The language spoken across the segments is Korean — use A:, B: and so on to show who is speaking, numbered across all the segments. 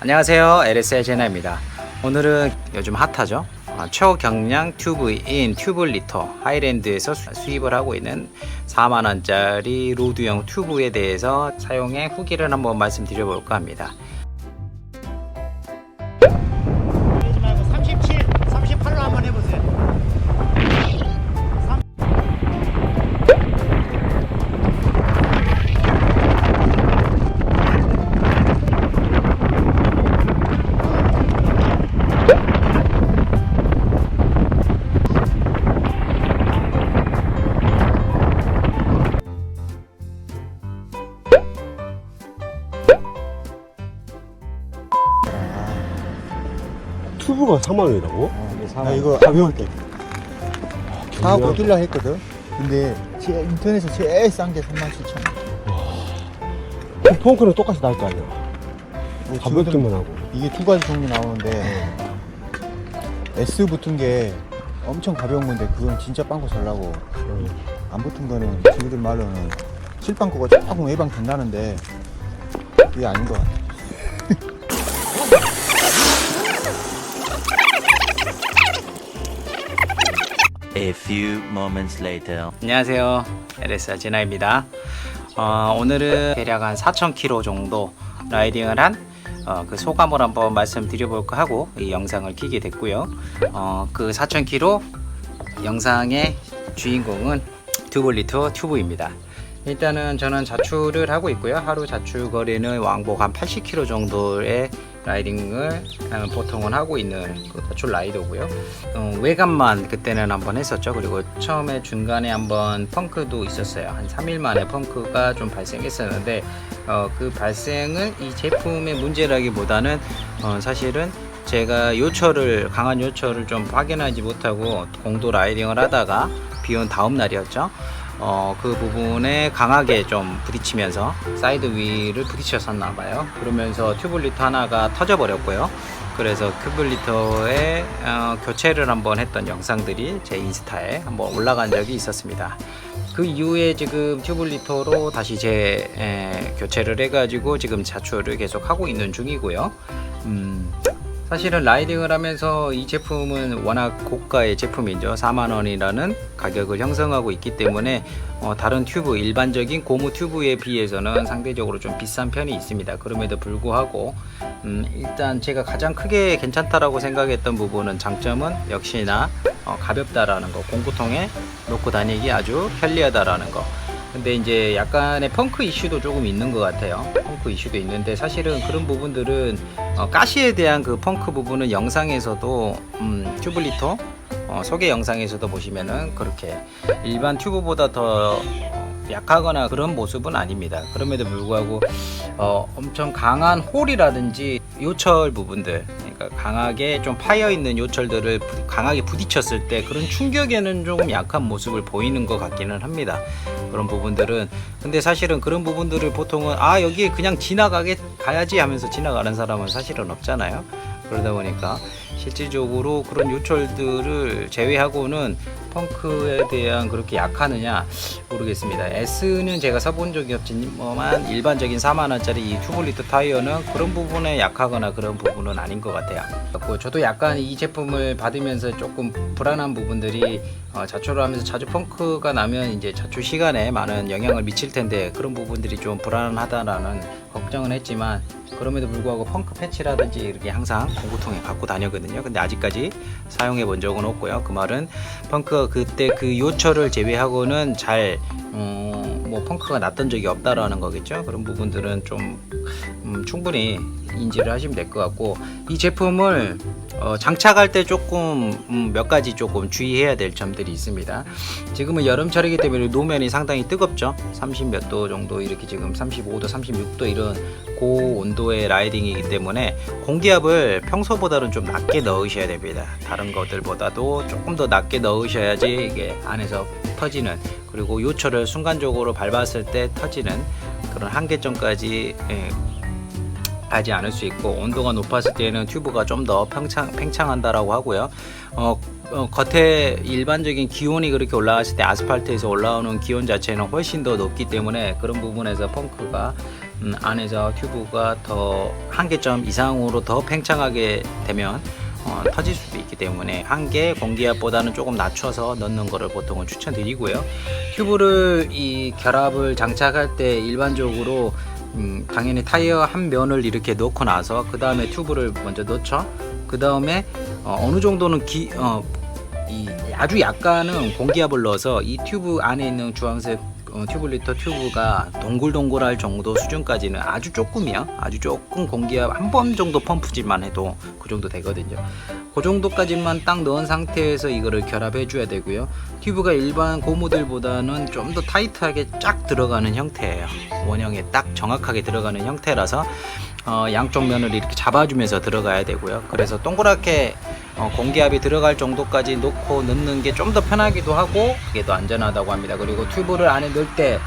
A: 안녕하세요, LS의 제나입니다. 오늘은 요즘 핫하죠. 초경량 튜브인 튜블리터 하이랜드에서 수입을 하고 있는 4만원짜리 로드형 튜브에 대해서 사용의 후기를 한번 말씀드려 볼까 합니다.
B: 그러지 말고 37, 38로 한번 해보세요.
C: 튜브가 4만원이라고?
D: 나 이거 가벼울 때 다 먹길라 했거든. 근데 인터넷에서 제일 싼 게 37,000원.
C: 펑크는 똑같이 나올 거 아니야. 가볍기만 하고.
D: 이게 두 가지 종류 나오는데 S 붙은 게 엄청 가벼운 건데 그건 진짜 빵꾸 잘 나고, 안 붙은 거는 친구들 말로는 실빵꾸가 조금 외방 된다는데 그게 아닌 것 같아.
E: A few moments later.
A: 안녕하세요, LS 제나입니다. 오늘은 대략 한 4,000km 정도 라이딩을 한 그 소감을 한번 말씀드려 볼까 하고 이 영상을 켜게 됐고요. 그 4,000km 영상의 주인공은 튜블리터 튜브입니다. 일단은 저는 자출을 하고 있고요. 하루 자출 거리는 왕복 한 80km 정도의 라이딩을 보통은 하고 있는 그 자출 라이더고요. 외관만 그때는 한번 했었죠. 그리고 처음에 중간에 한번 펑크도 있었어요. 한 3일 만에 펑크가 좀 발생했었는데 그 발생은 이 제품의 문제라기보다는 사실은 제가 강한 요철을 좀 확인하지 못하고 공도 라이딩을 하다가 비온 다음 날이었죠. 그 부분에 강하게 좀 부딪히면서 사이드 휠을 부딪혔었나 봐요. 그러면서 튜블리터 하나가 터져 버렸고요. 그래서 튜블리터에 교체를 한번 했던 영상들이 제 인스타에 한번 올라간 적이 있었습니다. 그 이후에 지금 튜블리터로 다시 교체를 해가지고 지금 자출을 계속 하고 있는 중이고요. 사실은 라이딩을 하면서 이 제품은 워낙 고가의 제품이죠. 4만원이라는 가격을 형성하고 있기 때문에 다른 튜브, 일반적인 고무 튜브에 비해서는 상대적으로 좀 비싼 편이 있습니다. 그럼에도 불구하고 일단 제가 가장 크게 괜찮다라고 생각했던 부분은, 장점은 역시나 가볍다라는 거, 공구통에 놓고 다니기 아주 편리하다라는 거. 근데 이제 약간의 펑크 이슈도 조금 있는 것 같아요. 펑크 이슈도 있는데 사실은 그런 부분들은 가시에 대한 그 펑크 부분은 영상에서도 튜블리터 소개 영상에서도 보시면은 그렇게 일반 튜브보다 더 약하거나 그런 모습은 아닙니다. 그럼에도 불구하고 엄청 강한 홀이라든지 요철 부분들, 그러니까 강하게 좀 파여 있는 요철들을 강하게 부딪혔을 때 그런 충격에는 조금 약한 모습을 보이는 것 같기는 합니다. 그런 부분들은, 근데 사실은 그런 부분들을 보통은 여기에 그냥 가야지 하면서 지나가는 사람은 사실은 없잖아요. 그러다 보니까 실질적으로 그런 요철들을 제외하고는 펑크에 대한 그렇게 약하느냐 모르겠습니다. S는 제가 써본 적이 없지만 일반적인 4만원짜리 이 튜블리터 타이어는 그런 부분에 약하거나 그런 부분은 아닌 것 같아요. 저도 약간 이 제품을 받으면서 조금 불안한 부분들이, 자출을 하면서 자주 펑크가 나면 이제 자출 시간에 많은 영향을 미칠 텐데 그런 부분들이 좀 불안하다라는 걱정은 했지만, 그럼에도 불구하고 펑크 패치라든지 이렇게 항상 공구통에 갖고 다녔거든요. 근데 아직까지 사용해 본 적은 없고요. 그 말은 펑크가 그때 그 요철을 제외하고는 잘 펑크가 났던 적이 없다라는 거겠죠. 그런 부분들은 좀 충분히 인지를 하시면 될 것 같고, 이 제품을 장착할 때 조금 몇 가지 조금 주의해야 될 점들이 있습니다. 지금은 여름철이기 때문에 노면이 상당히 뜨겁죠. 30 몇 도 정도, 이렇게 지금 35도 36도 이런 고온도의 라이딩이기 때문에 공기압을 평소보다는 좀 낮게 넣으셔야 됩니다. 다른 것들보다도 조금 더 낮게 넣으셔야지 이게 안에서 터지는, 그리고 요철을 순간적으로 밟았을 때 터지는 그런 한계점까지 하지 않을 수 있고, 온도가 높았을 때는 튜브가 좀 더 팽창한다라고 하고요. 겉에 일반적인 기온이 그렇게 올라갔을 때 아스팔트에서 올라오는 기온 자체는 훨씬 더 높기 때문에 그런 부분에서 펑크가 안에서 튜브가 더 한계점 이상으로 더 팽창하게 되면 터질 수도 있기 때문에 한계 공기압보다는 조금 낮춰서 넣는 것을 보통은 추천드리고요. 튜브를 이 결합을 장착할 때 일반적으로 당연히 타이어 한 면을 이렇게 넣고 나서 그 다음에 튜브를 먼저 넣죠. 그 다음에 어느 정도는 아주 약간은 공기압을 넣어서 이 튜브 안에 있는 주황색 튜블리터 튜브가 동글동글할 정도 수준까지는 아주 조금이요. 아주 조금 공기압 한 번 정도 펌프질만 해도 그 정도 되거든요. 그 정도까지만 딱 넣은 상태에서 이거를 결합해 줘야 되고요. 튜브가 일반 고무들보다는 좀 더 타이트하게 쫙 들어가는 형태예요. 원형에 딱 정확하게 들어가는 형태라서 양쪽 면을 이렇게 잡아주면서 들어가야 되고요. 그래서 동그랗게 공기압이 들어갈 정도까지 놓고 넣는 게 좀 더 편하기도 하고 그게 더 안전하다고 합니다. 그리고 튜브를 안에 넣을 때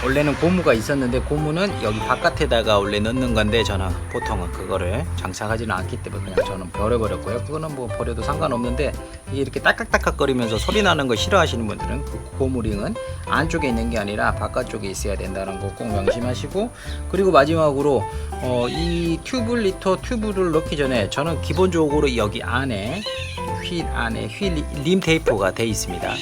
A: 원래는 고무가 있었는데 고무는 여기 바깥에다가 원래 넣는 건데 저는 보통은 그거를 장착하지는 않기 때문에 그냥 저는 버려버렸고요. 그거는 뭐 버려도 상관없는데 이게 이렇게 딸깍딸깍 거리면서 소리 나는 거 싫어하시는 분들은 그 고무링은 안쪽에 있는 게 아니라 바깥쪽에 있어야 된다는 거 꼭 명심하시고, 그리고 마지막으로 이 튜블리터 튜브를 넣기 전에 저는 기본적으로 여기 안에 휠 림 테이프가 돼 있습니다.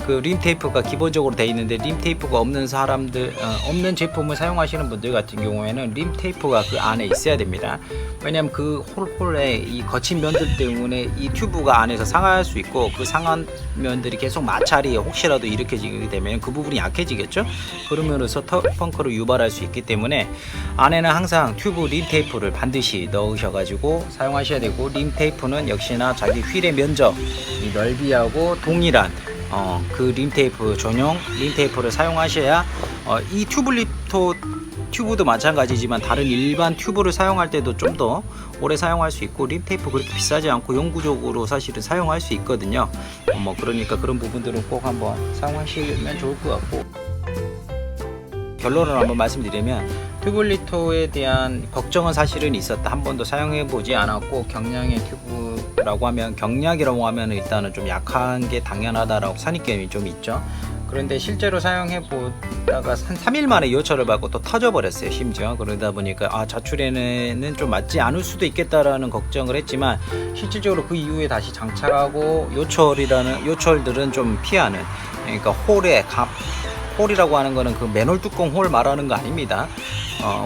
A: 그 림 테이프가 기본적으로 돼 있는데 림 테이프가 없는 사람들 없는 제품을 사용하시는 분들 같은 경우에는 림 테이프가 그 안에 있어야 됩니다. 왜냐하면 그 홀에 이 거친 면들 때문에 이 튜브가 안에서 상할 수 있고 그 상한 면들이 계속 마찰이 혹시라도 일으켜지게 되면 그 부분이 약해지겠죠. 그러면서 펑크를 유발할 수 있기 때문에 안에는 항상 튜브 림 테이프를 반드시 넣으셔가지고 사용하셔야 되고, 림 테이프는 역시나 자기 휠의 면적 이 넓이하고 동일한 그 림테이프 전용 림테이프를 사용하셔야 이 튜블리터 튜브도 마찬가지지만 다른 일반 튜브를 사용할 때도 좀 더 오래 사용할 수 있고, 림테이프 그렇게 비싸지 않고 영구적으로 사실은 사용할 수 있거든요. 그러니까 그런 부분들은 꼭 한번 사용하시면 좋을 것 같고, 결론을 한번 말씀드리면 튜블리터에 대한 걱정은 사실은 있었다. 한 번도 사용해 보지 않았고, 경량의 튜브라고 하면 경량이라고 하면 일단은 좀 약한 게 당연하다라고 선입견이 좀 있죠. 그런데 실제로 사용해 보다가 한 3일 만에 요철을 받고 또 터져 버렸어요. 심지어 그러다 보니까 자출에는 좀 맞지 않을 수도 있겠다라는 걱정을 했지만, 실질적으로 그 이후에 다시 장착하고 요철들은 좀 피하는, 그러니까 홀이라고 하는 거는 그 맨홀 뚜껑 홀 말하는 거 아닙니다.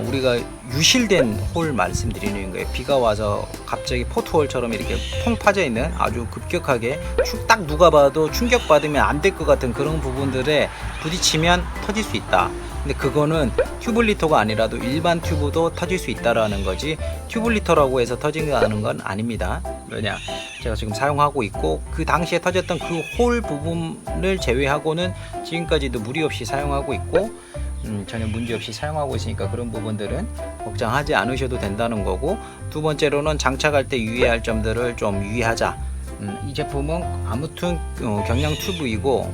A: 우리가 유실된 홀 말씀드리는 거예요. 비가 와서 갑자기 포트홀처럼 이렇게 퐁 파져 있는, 아주 급격하게 딱 누가 봐도 충격 받으면 안 될 것 같은 그런 부분들에 부딪히면 터질 수 있다. 근데 그거는 튜블리터가 아니라도 일반 튜브도 터질 수 있다라는 거지, 튜블리터라고 해서 터진다는 건 아닙니다. 왜냐, 제가 지금 사용하고 있고 그 당시에 터졌던 그 홀 부분을 제외하고는 지금까지도 무리 없이 사용하고 있고 전혀 문제 없이 사용하고 있으니까 그런 부분들은 걱정하지 않으셔도 된다는 거고, 두 번째로는 장착할 때 유의할 점들을 좀 유의하자. 이 제품은 아무튼 경량 튜브이고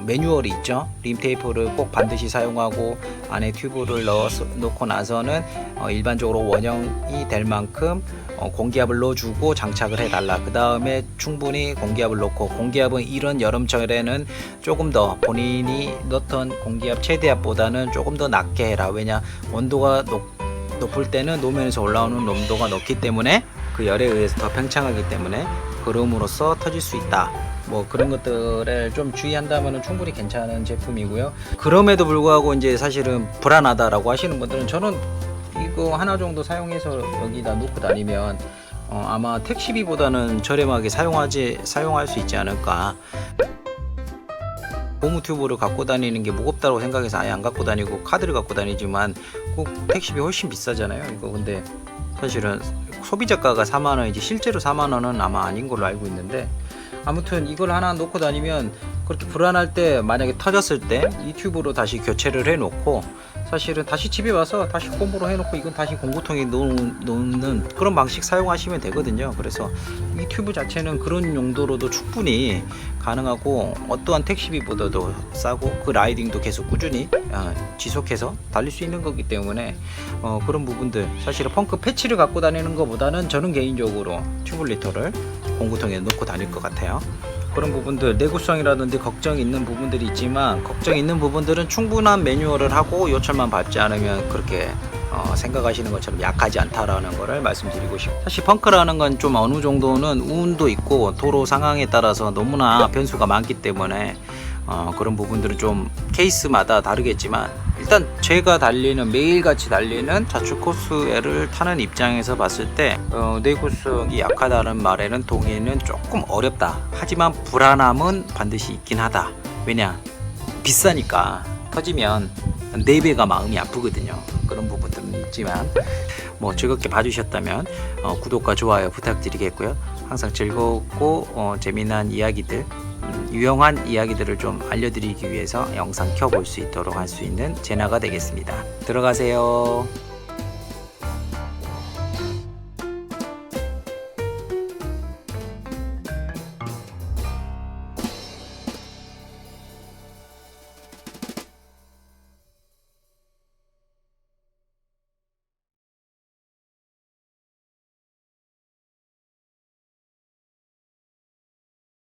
A: 매뉴얼이 있죠. 림 테이프를 꼭 반드시 사용하고 안에 튜브를 넣고 나서는 일반적으로 원형이 될 만큼 공기압을 넣어주고 장착을 해달라. 그 다음에 충분히 공기압을 넣고, 공기압은 이런 여름철에는 조금 더 본인이 넣던 공기압 최대압보다는 조금 더 낮게 해라. 왜냐, 온도가 높을 때는 노면에서 올라오는 온도가 높기 때문에 그 열에 의해서 더 팽창하기 때문에 그럼으로써 터질 수 있다. 그런 것들을 좀 주의한다면 충분히 괜찮은 제품이고요. 그럼에도 불구하고 이제 사실은 불안하다라고 하시는 분들은, 저는 이거 하나 정도 사용해서 여기다 놓고 다니면 아마 택시비보다는 저렴하게 사용할 수 있지 않을까. 고무 튜브를 갖고 다니는 게 무겁다고 생각해서 아예 안 갖고 다니고 카드를 갖고 다니지만 꼭 택시비 훨씬 비싸잖아요. 이거 근데 사실은 소비자가가 4만원이지 실제로 4만원은 아마 아닌 걸로 알고 있는데, 아무튼 이걸 하나 놓고 다니면 그렇게 불안할 때, 만약에 터졌을 때 이 튜브로 다시 교체를 해 놓고 사실은 다시 집에 와서 다시 홈으로 해 놓고 이건 다시 공구통에 놓는 그런 방식 사용하시면 되거든요. 그래서 이 튜브 자체는 그런 용도로도 충분히 가능하고, 어떠한 택시비보다도 싸고 그 라이딩도 계속 꾸준히 지속해서 달릴 수 있는 거기 때문에 그런 부분들, 사실은 펑크 패치를 갖고 다니는 것보다는 저는 개인적으로 튜블리터를 공구통에 놓고 다닐 것 같아요. 그런 부분들, 내구성이라든지 걱정이 있는 부분들이 있지만 걱정 있는 부분들은 충분한 매뉴얼을 하고 요철만 밟지 않으면 그렇게 생각하시는 것처럼 약하지 않다라는 거를 말씀드리고 싶고, 사실 펑크라는 건 좀 어느 정도는 운도 있고 도로 상황에 따라서 너무나 변수가 많기 때문에 그런 부분들은 좀 케이스마다 다르겠지만, 일단 제가 달리는, 매일같이 달리는 자축 코스를 타는 입장에서 봤을 때 내구성이 약하다는 말에는 동의는 조금 어렵다. 하지만 불안함은 반드시 있긴 하다. 왜냐? 비싸니까 터지면 4배가 마음이 아프거든요. 그런 부분들은 있지만 뭐 즐겁게 봐주셨다면 구독과 좋아요 부탁드리겠고요. 항상 즐겁고 재미난 이야기들, 유용한 이야기들을 좀 알려드리기 위해서 영상 켜볼 수 있도록 할 수 있는 제나가 되겠습니다. 들어가세요.